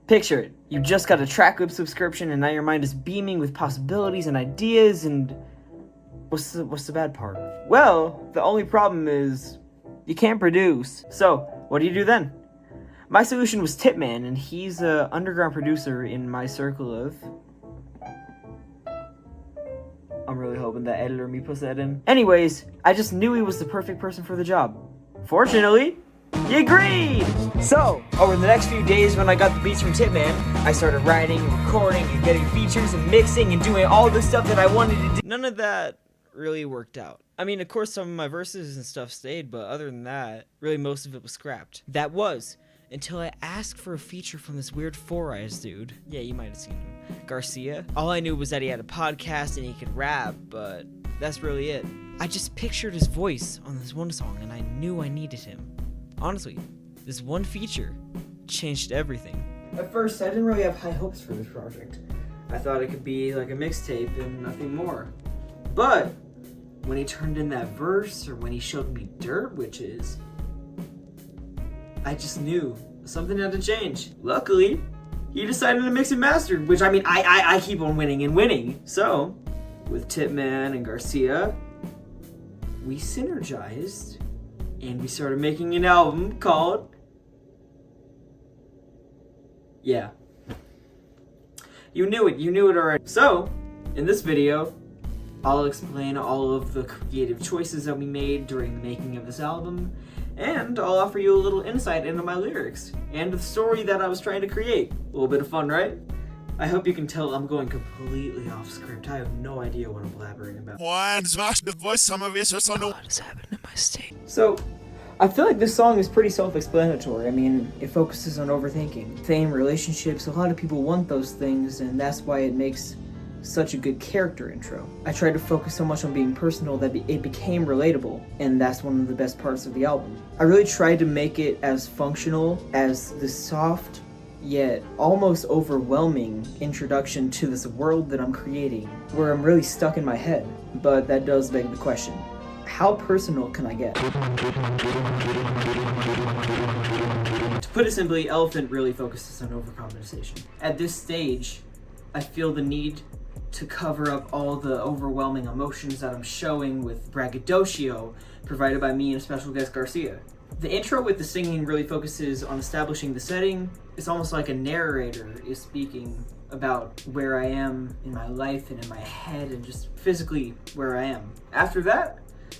Picture it. You just got a TrackLib subscription and now your mind is beaming with possibilities and ideas, and what's the bad part? Well, the only problem is you can't produce. So, what do you do then? My solution was Tipman, and he's an underground producer in my circle of... I'm really hoping that editor me puts that in. Anyways, I just knew he was the perfect person for the job. Fortunately, he agreed! So, over the next few days when I got the beats from Tipman, I started writing and recording and getting features and mixing and doing all the stuff that I wanted to do. None of that really worked out. I mean, of course some of my verses and stuff stayed, but other than that, really most of it was scrapped. That was until I asked for a feature from this weird Four Eyes dude. Yeah, you might have seen him. Garcia. All I knew was that he had a podcast and he could rap, but that's really it. I just pictured his voice on this one song and I knew I needed him. Honestly, this one feature changed everything. At first, I didn't really have high hopes for this project. I thought it could be like a mixtape and nothing more. But when he turned in that verse, or when he showed me Dirt Witches, I just knew something had to change. Luckily, he decided to mix and master, which I mean, I keep on winning and winning. So, with Tipman and Garcia, we synergized and we started making an album called... Yeah. You knew it already. So, in this video, I'll explain all of the creative choices that we made during the making of this album, and I'll offer you a little insight into my lyrics and the story that I was trying to create. A little bit of fun, right? I hope you can tell I'm going completely off script. I have no idea what I'm blabbering about. What is happening in my state? So, I feel like this song is pretty self-explanatory. I mean, it focuses on overthinking. Fame, relationships, a lot of people want those things, and that's why it makes such a good character intro. I tried to focus so much on being personal that it became relatable, and that's one of the best parts of the album. I really tried to make it as functional as the soft, yet almost overwhelming introduction to this world that I'm creating, where I'm really stuck in my head. But that does beg the question, how personal can I get? To put it simply, Elephant really focuses on overcompensation. At this stage, I feel the need to cover up all the overwhelming emotions that I'm showing with braggadocio provided by me and special guest Garcia. The intro with the singing really focuses on establishing the setting. It's almost like a narrator is speaking about where I am in my life and in my head and just physically where I am. After that,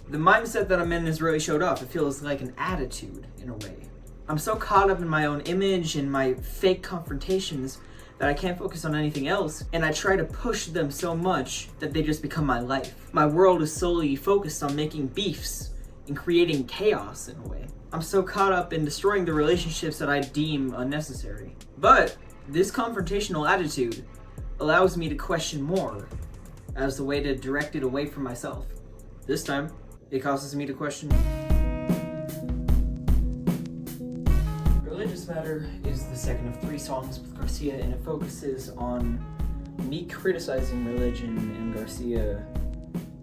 the mindset that I'm in has really showed off. It feels like an attitude in a way. I'm so caught up in my own image and my fake confrontations that I can't focus on anything else, and I try to push them so much that they just become my life. My world is solely focused on making beefs and creating chaos in a way. I'm so caught up in destroying the relationships that I deem unnecessary. But this confrontational attitude allows me to question more as a way to direct it away from myself. This time, it causes me to question. Religious Matter is the second of 3 songs with Garcia, and it focuses on me criticizing religion and Garcia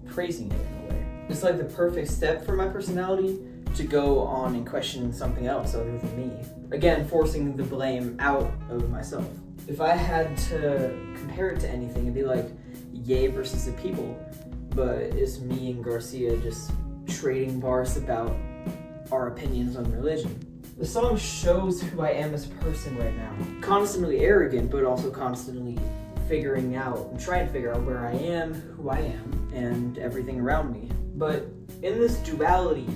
praising it in a way. It's like the perfect step for my personality to go on and question something else other than me. Again, forcing the blame out of myself. If I had to compare it to anything, it'd be like Ye versus the People, but it's me and Garcia just trading bars about our opinions on religion. The song shows who I am as a person right now. Constantly arrogant, but also constantly figuring out and trying to figure out where I am, who I am, and everything around me. But in this duality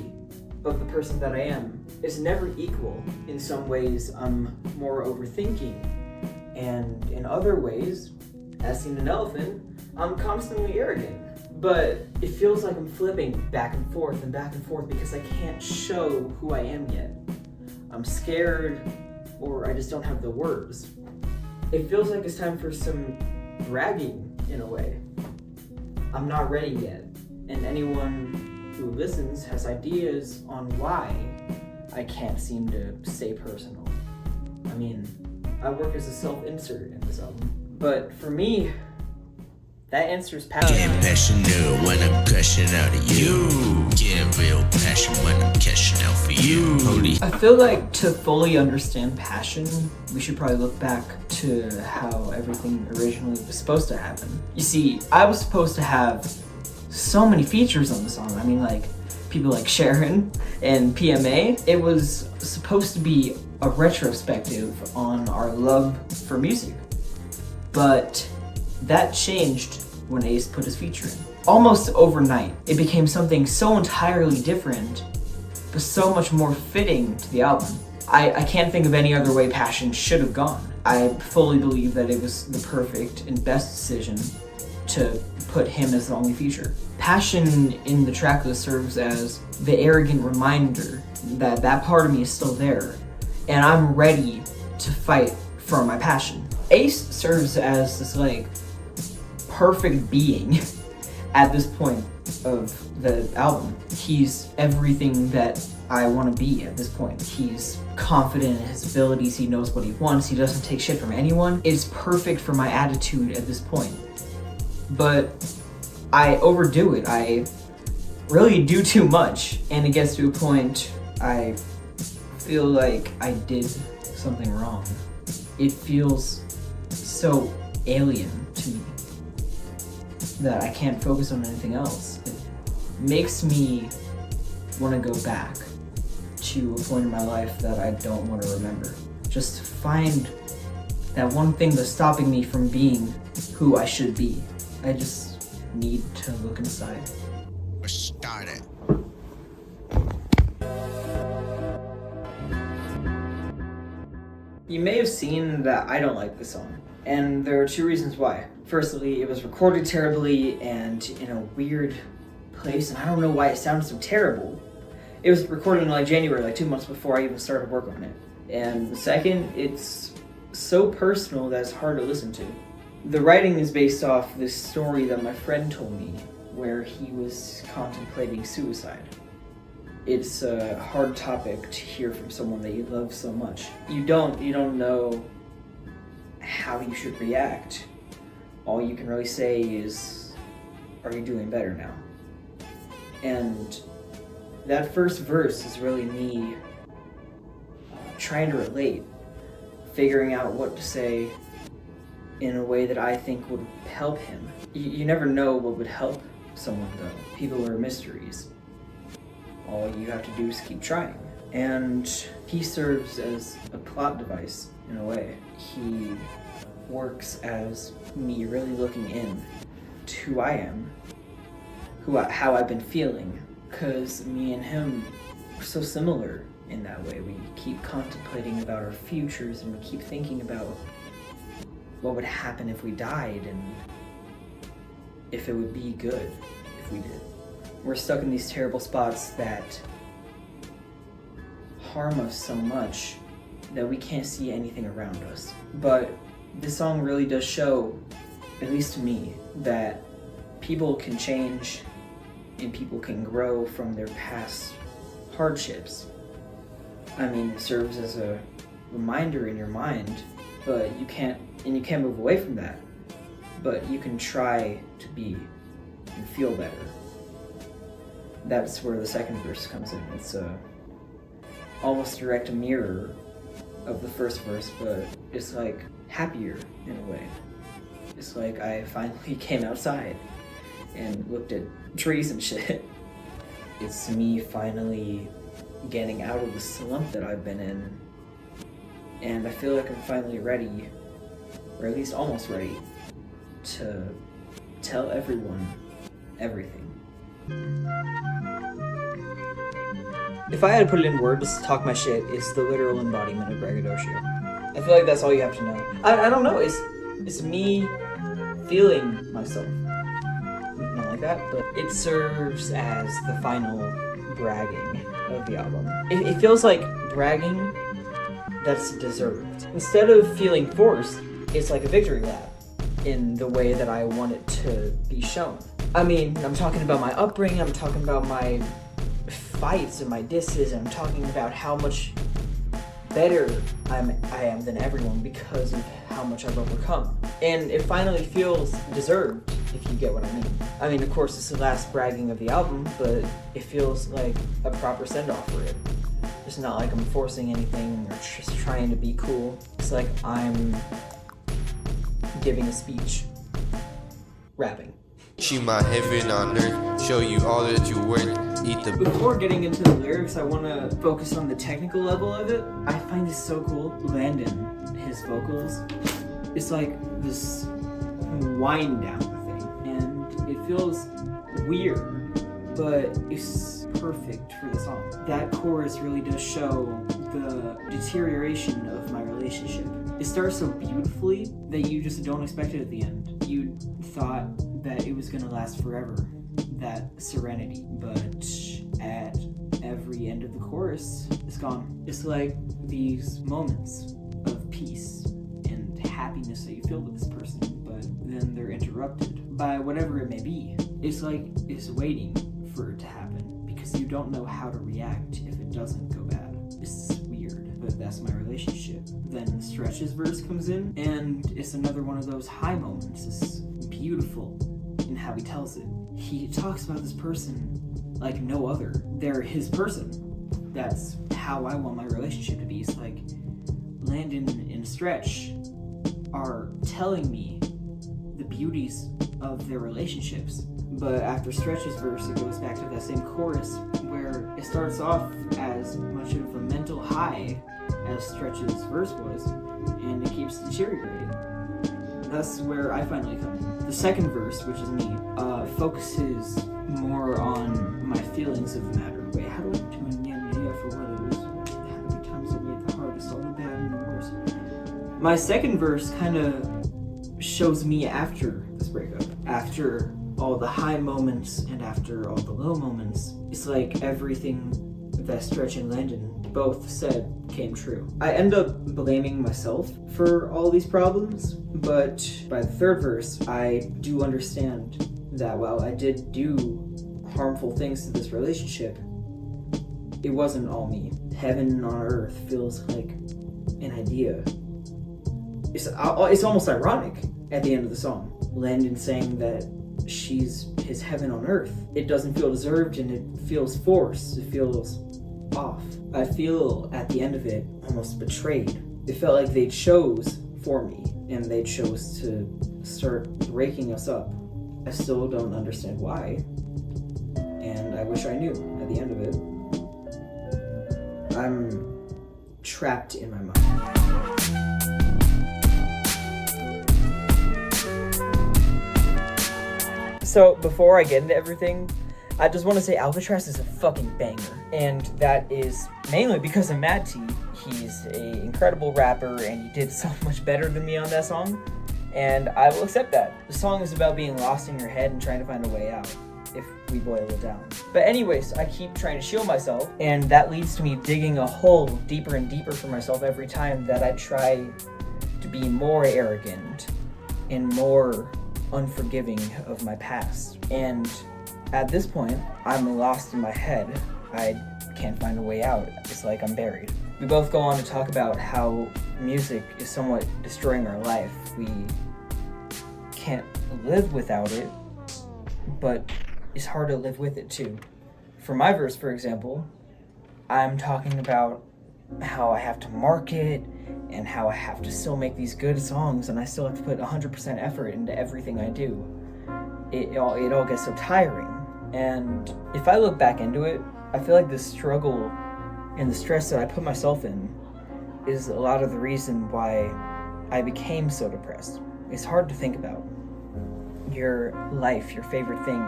of the person that I am, it's never equal. In some ways, I'm more overthinking, and in other ways, as seen in Elephant, I'm constantly arrogant. But it feels like I'm flipping back and forth because I can't show who I am yet. I'm scared, or I just don't have the words. It feels like it's time for some bragging in a way. I'm not ready yet, and anyone who listens has ideas on why I can't seem to stay personal. I mean, I work as a self-insert in this album, but for me, That answers passion. Getting passionate when I'm crashing out of you. Getting real passion when I'm cashing out for you. Holy. I feel like to fully understand passion, we should probably look back to how everything originally was supposed to happen. You see, I was supposed to have so many features on the song. I mean, like, people like Sharon and PMA. It was supposed to be a retrospective on our love for music. But that changed when Ace put his feature in. Almost overnight, it became something so entirely different, but so much more fitting to the album. I can't think of any other way Passion should have gone. I fully believe that it was the perfect and best decision to put him as the only feature. Passion in the track list serves as the arrogant reminder that that part of me is still there, and I'm ready to fight for my passion. Ace serves as this like perfect being at this point of the album. He's everything that I want to be at this point. He's confident in his abilities, he knows what he wants, he doesn't take shit from anyone. It's perfect for my attitude at this point. But I overdo it. I really do too much, and it gets to a point I feel like I did something wrong. It feels so alien to me that I can't focus on anything else. It makes me want to go back to a point in my life that I don't want to remember. Just find that one thing that's stopping me from being who I should be. I just need to look inside. Start it. You may have seen that I don't like this song, and there are two reasons why. Firstly, it was recorded terribly and in a weird place, and I don't know why it sounded so terrible. It was recorded in like January, like 2 months before I even started work on it. And second, it's so personal that it's hard to listen to. The writing is based off this story that my friend told me, where he was contemplating suicide. It's a hard topic to hear from someone that you love so much. You don't know how you should react. All you can really say is, are you doing better now? And that first verse is really me trying to relate, figuring out what to say in a way that I think would help him. You never know what would help someone though. People are mysteries. All you have to do is keep trying. And he serves as a plot device in a way. He works as me really looking in to who I am, how I've been feeling, because me and him are so similar in that way. We keep contemplating about our futures, and we keep thinking about what would happen if we died and if it would be good if we did. We're stuck in these terrible spots that harm us so much that we can't see anything around us. But this song really does show, at least to me, that people can change and people can grow from their past hardships. I mean, it serves as a reminder in your mind, but you can't move away from that. But you can try to be and feel better. That's where the second verse comes in. It's almost a direct mirror of the first verse, but it's like happier in a way. It's like I finally came outside and looked at trees and shit. It's me finally getting out of the slump that I've been in, and I feel like I'm finally ready, or at least almost ready, to tell everyone everything. If I had to put it in words, Talk My Shit is the literal embodiment of braggadocio. I feel like that's all you have to know. I don't know, it's me feeling myself. Not like that, but it serves as the final bragging of the album. It feels like bragging that's deserved. Instead of feeling forced, it's like a victory lap in the way that I want it to be shown. I mean, I'm talking about my upbringing, I'm talking about my fights and my disses, and I'm talking about how much better I am than everyone because of how much I've overcome. And it finally feels deserved, if you get what I mean. I mean, of course, it's the last bragging of the album, but it feels like a proper send-off for it. It's not like I'm forcing anything or just trying to be cool. It's like I'm giving a speech, rapping. She my heaven on earth, show you all that you worth, eat the... Before getting into the lyrics, I want to focus on the technical level of it. I find this so cool. Landon, his vocals, it's like this wind down thing, and it feels weird, but it's perfect for the song. That chorus really does show the deterioration of my relationship. It starts so beautifully that you just don't expect it at the end. You thought that it was gonna last forever, that serenity, but at every end of the chorus, it's gone. It's like these moments of peace and happiness that you feel with this person, but then they're interrupted by whatever it may be. It's like it's waiting for it to happen because you don't know how to react if it doesn't go bad. It's weird, but that's my relationship. Then Stretch's verse comes in, and it's another one of those high moments. It's beautiful in how he tells it. He talks about this person like no other. They're his person. That's how I want my relationship to be. It's like Landon and Stretch are telling me the beauties of their relationships. But after Stretch's verse, it goes back to that same chorus where it starts off as much of a mental high as Stretch's verse was, and it keeps deteriorating. That's where I finally come in. The second verse, which is me, focuses more on my feelings of the matter. Wait, how do I do an yeah for what it was? How many times I made the hardest, all the bad and the worst? My second verse kind of shows me after this breakup, after all the high moments and after all the low moments. It's like everything that Stretch and Landon both said came true. I end up blaming myself for all these problems, but by the third verse, I do understand that while I did do harmful things to this relationship, it wasn't all me. Heaven on earth feels like an idea. It's almost ironic at the end of the song. Landon saying that she's his heaven on earth. It doesn't feel deserved and it feels forced. It feels off. I feel at the end of it almost betrayed. It felt like they chose for me and they chose to start breaking us up. I still don't understand why, and I wish I knew at the end of it. I'm trapped in my mind. So before I get into everything, I just want to say Albatross is a fucking banger. And that is mainly because of Mad T. He's an incredible rapper and he did so much better than me on that song. And I will accept that. The song is about being lost in your head and trying to find a way out, if we boil it down. But anyways, I keep trying to shield myself, and that leads to me digging a hole deeper and deeper for myself every time that I try to be more arrogant and more unforgiving of my past. And at this point, I'm lost in my head. I can't find a way out. It's like I'm buried. We both go on to talk about how music is somewhat destroying our life. We can't live without it, but it's hard to live with it too. For my verse, for example, I'm talking about how I have to market and how I have to still make these good songs and I still have to put 100% effort into everything I do. It all gets so tiring. And if I look back into it, I feel like the struggle and the stress that I put myself in is a lot of the reason why I became so depressed. It's hard to think about. Your life, your favorite thing,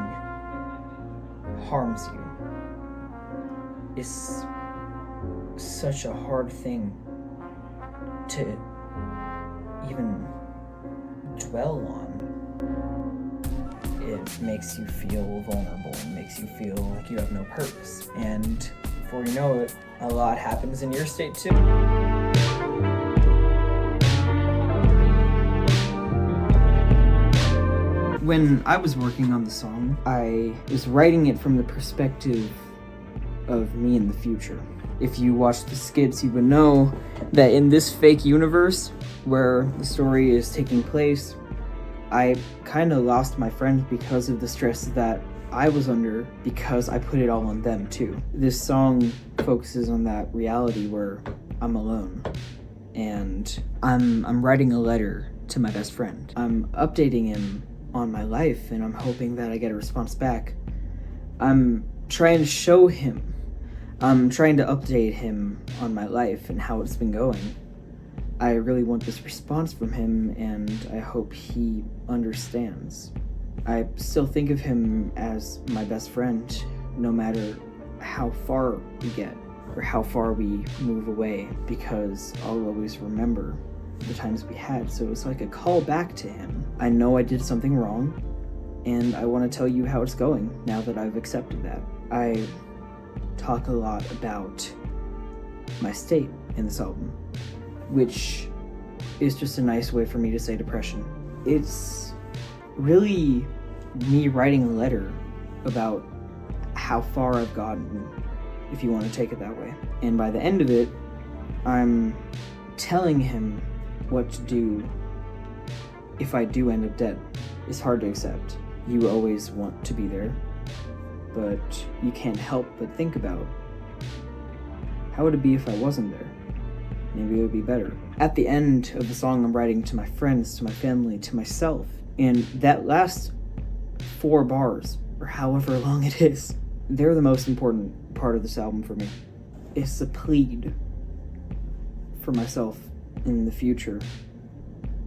harms you. It's such a hard thing to even dwell on. It makes you feel vulnerable and makes you feel like you have no purpose. And before you know it, a lot happens in your state too. When I was working on the song, I was writing it from the perspective of me in the future. If you watch the skits, you would know that in this fake universe where the story is taking place, I kind of lost my friends because of the stress that I was under, because I put it all on them too. This song focuses on that reality where I'm alone, and I'm writing a letter to my best friend. I'm updating him on my life, and I'm hoping that I get a response back. I'm trying to show him, I'm trying to update him on my life and how it's been going. I really want this response from him, and I hope he understands. I still think of him as my best friend, no matter how far we get or how far we move away, because I'll always remember the times we had. So it's like a call back to him. I know I did something wrong, and I want to tell you how it's going now that I've accepted that. I talk a lot about my state in this album, which is just a nice way for me to say depression. It's really me writing a letter about how far I've gotten, if you want to take it that way. And by the end of it, I'm telling him what to do if I do end up dead. It's hard to accept. You always want to be there, but you can't help but think about, how would it be if I wasn't there? Maybe it would be better. At the end of the song, I'm writing to my friends, to my family, to myself. And that last 4 bars, or however long it is, they're the most important part of this album for me. It's a plead for myself in the future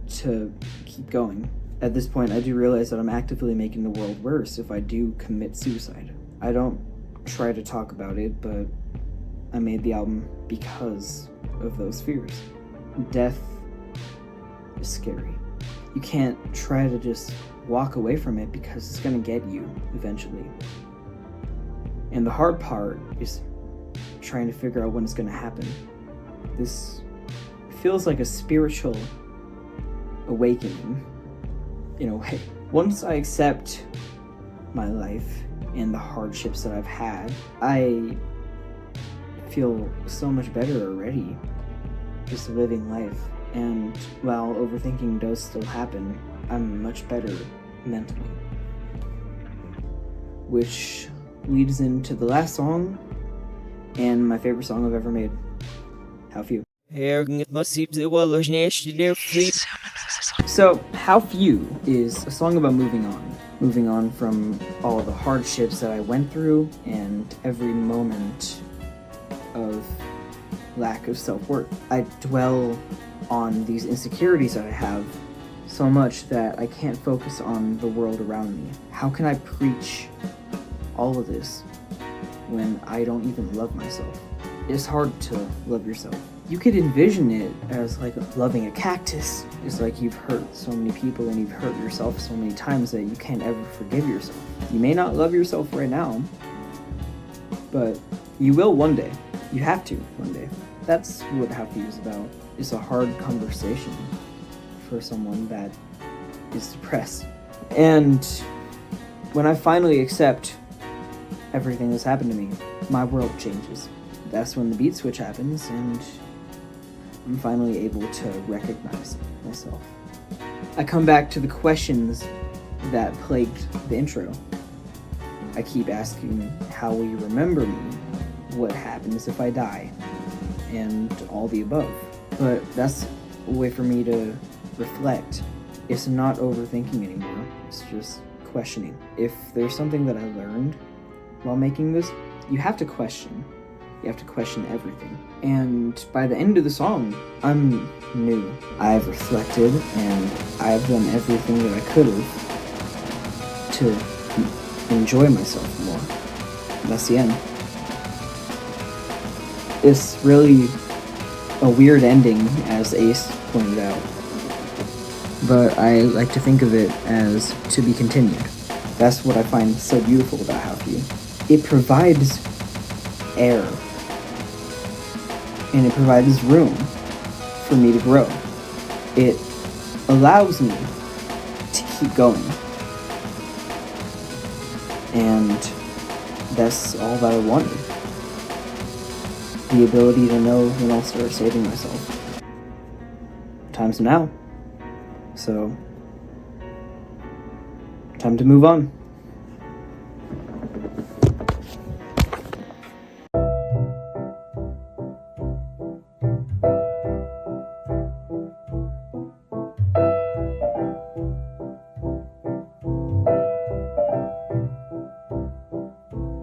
to keep going. At this point, I do realize that I'm actively making the world worse if I do commit suicide. I don't try to talk about it, but I made the album because of those fears. Death is scary. You can't try to just walk away from it because it's gonna get you eventually. And the hard part is trying to figure out when it's gonna happen. This feels like a spiritual awakening in a way. Once I accept my life and the hardships that I've had, I feel so much better already just living life. And while overthinking does still happen, I'm much better mentally. Which leads into the last song and my favorite song I've ever made. How Few. So, How Few is a song about moving on. Moving on from all the hardships that I went through and every moment of lack of self-worth. I dwell on these insecurities that I have so much that I can't focus on the world around me. How can I preach all of this when I don't even love myself? It's hard to love yourself. You could envision it as like loving a cactus. It's like you've hurt so many people and you've hurt yourself so many times that you can't ever forgive yourself. You may not love yourself right now, but you will one day. You have to one day. That's what How Few is about. It's a hard conversation for someone that is depressed. And when I finally accept everything that's happened to me, my world changes. That's when the beat switch happens and I'm finally able to recognize myself. I come back to the questions that plagued the intro. I keep asking, how will you remember me? What happens if I die? And all the above. But that's a way for me to reflect. It's not overthinking anymore. It's just questioning. If there's something that I learned while making this, you have to question. You have to question everything. And by the end of the song, I'm new. I've reflected and I've done everything that I could have to enjoy myself more. And that's the end. It's really a weird ending, as Ace pointed out. But I like to think of it as to be continued. That's what I find so beautiful about How Few. It provides air. And it provides room for me to grow. It allows me to keep going. And that's all that I wanted. the ability to know when I'll start saving myself. Time's now. So, time to move on.